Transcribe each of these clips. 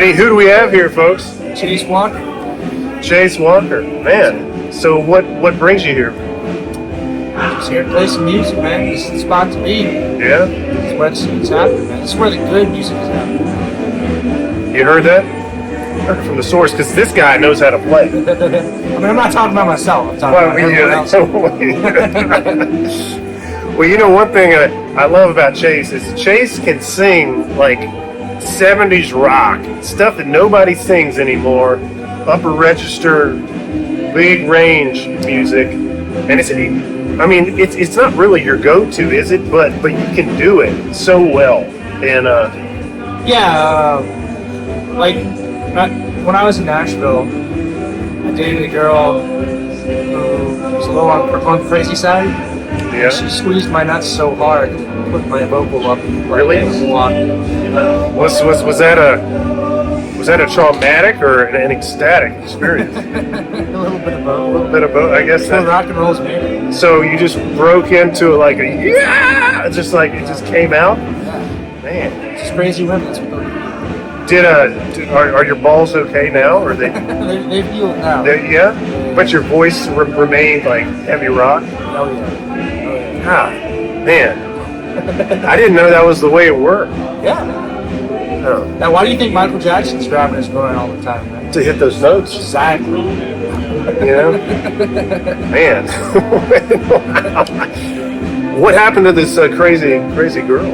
Hey, who do we have here, folks? Chase Walker. Chase Walker. Man, so what brings you here? Just here to play some music, man. This is the spot to be. Yeah? This is where it's happening, man. This is where the good music is happening. You heard that? Heard it from the source, because this guy knows how to play. I mean, I'm not talking about myself. I'm talking about everyone else. Well, you know, one thing I love about Chase is Chase can sing like 70s rock, stuff that nobody sings anymore, upper register, big range music, and it's not really your go-to, is it? But you can do it so well, and when I was in Nashville, I dated a girl who was a little on the crazy side. yeah. She squeezed my nuts so hard, put my vocal up. Really? Was that a traumatic or an ecstatic experience? A little bit of both. A little bit of both, I guess. That's what rock and roll's made. So you just broke into it like a yeah, just like it just came out. Yeah. Man, It's just crazy women. That's what are your balls okay now, or they? they've healed now. Yeah, but your voice remained like heavy rock. Oh yeah. Ah, man, I didn't know that was the way it worked. Yeah. Oh. Now, why do you think Michael Jackson's driving his going all the time, man? To hit those notes, Exactly. you know, man. What happened to this crazy girl?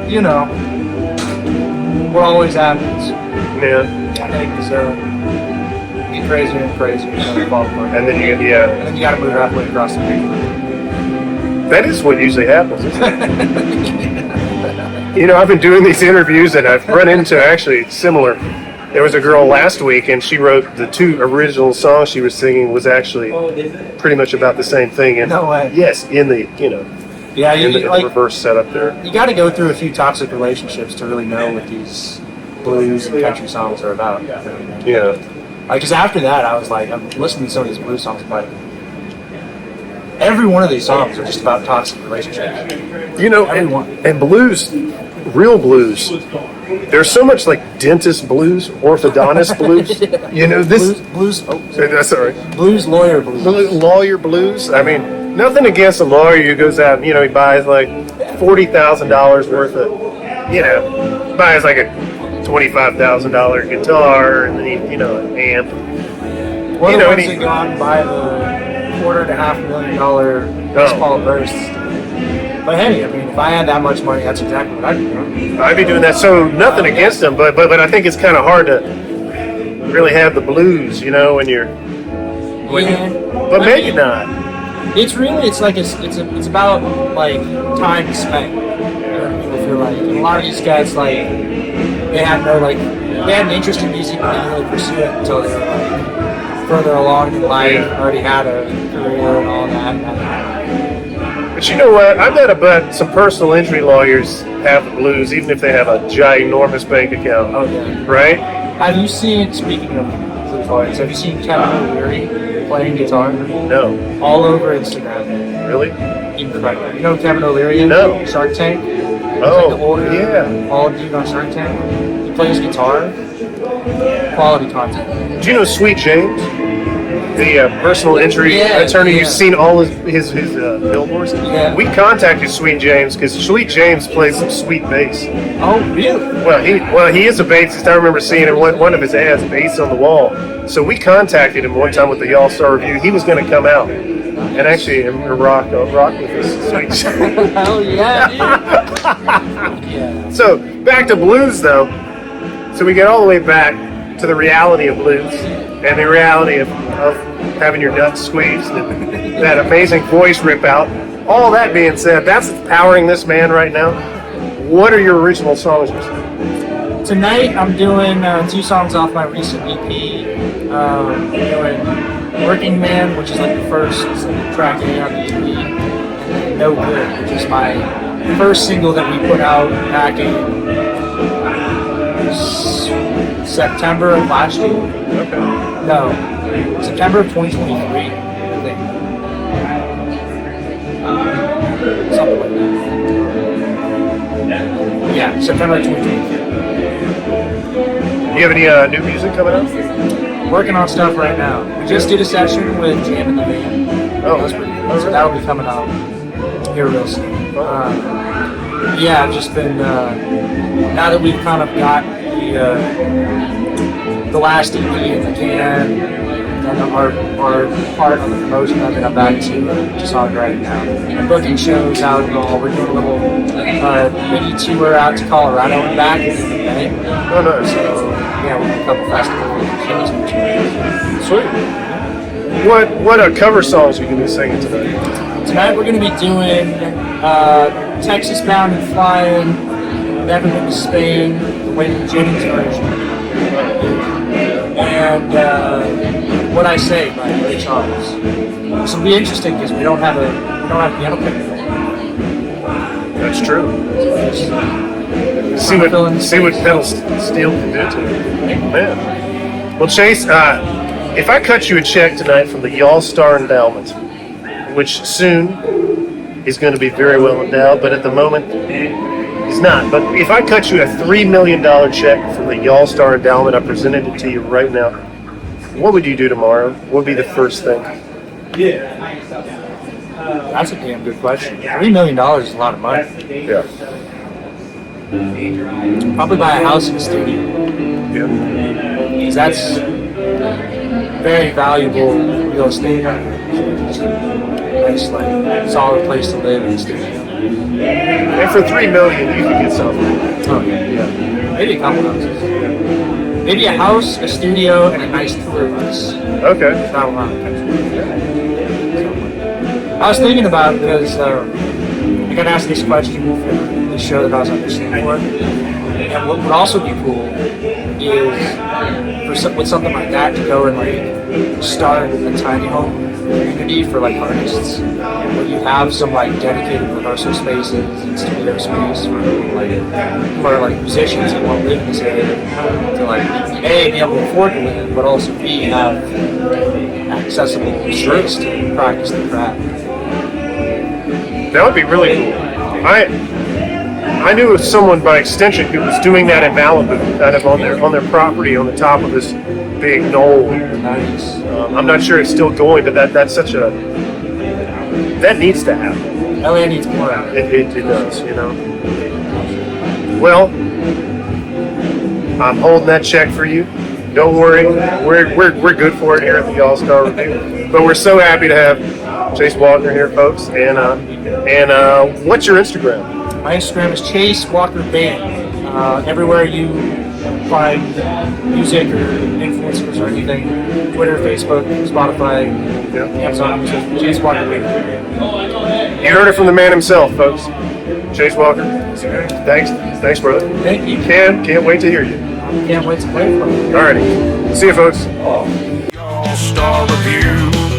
You know, what always happens. Yeah, I think is get crazier and crazier, and then fall apart. and then And then you got to move halfway across the country. that is what usually happens, isn't it? You know, I've been doing these interviews and I've run into actually similar. There was a girl last week and she wrote the 2 original songs she was singing was actually pretty much about the same thing. And No way. yes, in the Yeah, in the reverse setup there. You got to go through a few toxic relationships to really know what these blues and country songs are about. Yeah. Because after that, I was like, I'm listening to some of these blues songs, but every one of these songs are just about toxic relationships. You know, Everyone. and blues, real blues. There's so much like dentist blues, orthodontist blues. You know this. That's all right. Blues lawyer blues. Lawyer blues. I mean, nothing against a lawyer who goes out and, he buys like $40,000 worth of, buys like a $25,000 guitar and then an amp. One of the ones that go out and buy the $250,000 Les Paul bursts. But hey, I mean, if I had that much money, that's exactly what I'd be doing. I'd be doing that. So nothing against them, but I think it's kind of hard to really have the blues, when you're. But maybe not. It's really, it's about like time spent. People feel like a lot of these guys they had an interest in music, but they didn't really pursue it until they were further along in life, already had a career and all that. But you know what? I bet some personal injury lawyers have the blues, even if they have a ginormous bank account. Oh yeah. Right? Have you seen? Speaking of blues lawyers, have you seen Kevin O'Leary playing guitar? No. All over Instagram. Really? Incredible. You know who Kevin O'Leary is? No. Shark Tank. Oh, Like the older, yeah. bald dude on Shark Tank. He plays guitar. Quality content. Do you know Sweet James? The personal injury attorney. Yeah. You've seen all his billboards. Yeah. We contacted Sweet James because Sweet James plays some sweet bass. Oh, really? Well, he is a bassist. I remember seeing in one of his ads, bass on the wall. So we contacted him one time with the Y'all Star Revue. He was going to come out and actually rock with us. Sweet James. Hell yeah, dude. Yeah. So back to blues, though. So we get all the way back to the reality of blues and the reality of having your nuts squeezed and that amazing voice rip out. All that being said, that's powering this man right now. What are your original songs? Tonight I'm doing 2 songs off my recent EP. I'm doing Working Man, which is like the first track on the EP, and then No Good, which is my first single that we put out back in September of last year. Okay. No, September of 2023, I think. Something like that. Yeah, September of 2023. You have any new music coming out? Working on stuff right now. We just did a session with Jam in the Band. Oh, So that'll be coming out here real soon. Yeah, I've just been now that we've kind of got the last EP in the can and our part of the promotion of it, I'm back to songwriting now. I'm booking shows out and all. We're doing a little mini tour out to Colorado and back in May. Oh, nice. So yeah, we're doing a couple festivals. Sweet. What cover songs are you going to be singing tonight? Tonight we're going to be doing Texas Bound and Flying, Never Been to Spain, the Wayne Jennings version, and What I Say by Ray Charles. This will be interesting because we don't have piano player. That's true. See what pedal steel can do to it. Man. Well, Chase, if I cut you a check tonight from the Y'all Star Endowment, which soon he's going to be very well endowed, but at the moment he's not. But if I cut you a $3 million check from the Y'all Star Endowment, I presented it to you right now, what would you do tomorrow? What would be the first thing? That's a damn good question. $3 million is a lot of money. Yeah. Probably buy a house in the studio. Yeah. Because that's very valuable real estate. Nice, like, solid place to live in the studio. And for $3 million, you could get something. Oh, yeah. Maybe a couple houses. Maybe a house, a studio, and a nice tour bus. Okay. Not a lot of country. I was thinking about it because I got asked this question for the show that I was auditioning for. And what would also be cool is with something like that to go and like start a tiny home community for like artists, where you have some like dedicated rehearsal spaces and studio space for like musicians that want to live in this area to like A, be able to afford to live, but also B, have accessible space to practice the craft. That would be really cool. I knew of someone by extension who was doing that in Malibu, kind of on their property on the top of this big knoll. Nice. I'm not sure it's still going, but that needs to happen. LA needs more of it. It does, you know. Well, I'm holding that check for you. Don't worry, we're good for it here at the Y'all Star Revue. But we're so happy to have Chase Walker here, folks. And what's your Instagram? My Instagram is Chase Walker Band. Everywhere you find music or influencers or anything, Twitter, Facebook, Spotify, Amazon Music, Chase Walker Band. You heard it from the man himself, folks. Chase Walker. Thanks, brother. Thank you. Can't wait to hear you. Can't wait to play for you. Alrighty. See you, folks. Y'all Star Revue.